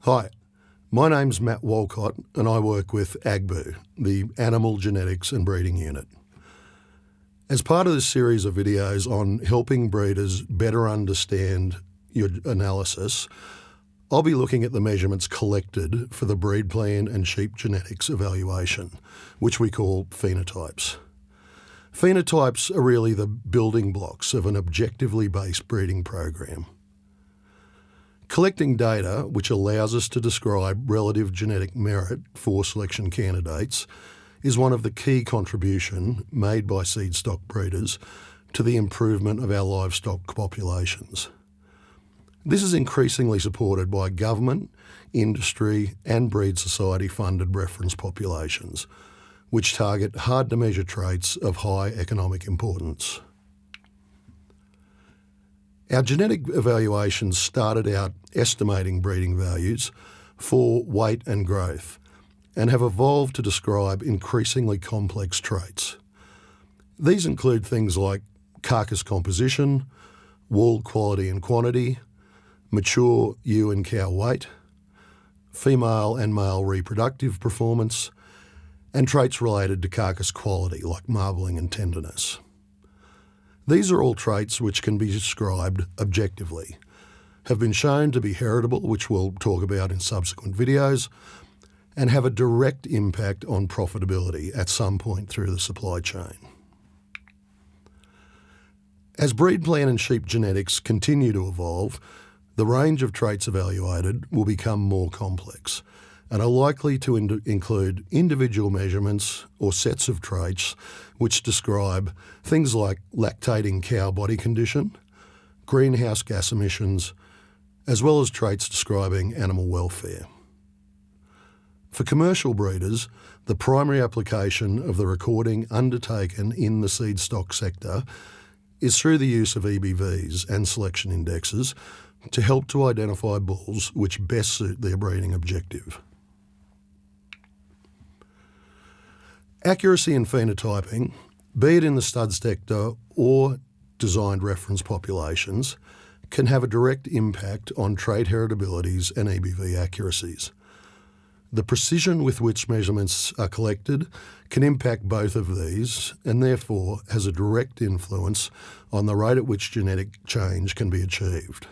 Hi, my name's Matt Walcott and I work with AGBU, the Animal Genetics and Breeding Unit. As part of this series of videos on helping breeders better understand your analysis, I'll be looking at the measurements collected for the breed plan and sheep genetics evaluation, which we call phenotypes. Phenotypes are really the building blocks of an objectively based breeding program. Collecting data which allows us to describe relative genetic merit for selection candidates is one of the key contributions made by seed stock breeders to the improvement of our livestock populations. This is increasingly supported by government, industry and breed society funded reference populations, which target hard-to-measure traits of high economic importance. Our genetic evaluations started out estimating breeding values for weight and growth and have evolved to describe increasingly complex traits. These include things like carcass composition, wool quality and quantity, mature ewe and cow weight, female and male reproductive performance, and traits related to carcass quality like marbling and tenderness. These are all traits which can be described objectively, have been shown to be heritable, which we'll talk about in subsequent videos, and have a direct impact on profitability at some point through the supply chain. As breed plan and sheep genetics continue to evolve, the range of traits evaluated will become more complex and are likely to include individual measurements or sets of traits which describe things like lactating cow body condition, greenhouse gas emissions, as well as traits describing animal welfare. For commercial breeders, the primary application of the recording undertaken in the seed stock sector is through the use of EBVs and selection indexes to help to identify bulls which best suit their breeding objective. Accuracy in phenotyping, be it in the stud sector or designed reference populations, can have a direct impact on trait heritabilities and EBV accuracies. The precision with which measurements are collected can impact both of these and therefore has a direct influence on the rate at which genetic change can be achieved.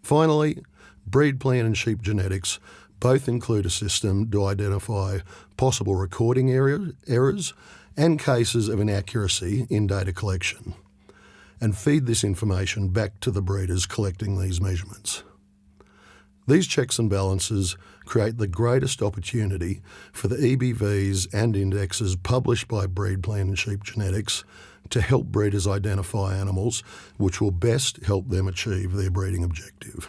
Finally, breed plan and sheep genetics both include a system to identify possible recording errors and cases of inaccuracy in data collection, and feed this information back to the breeders collecting these measurements. These checks and balances create the greatest opportunity for the EBVs and indexes published by breed plan and sheep genetics to help breeders identify animals which will best help them achieve their breeding objective.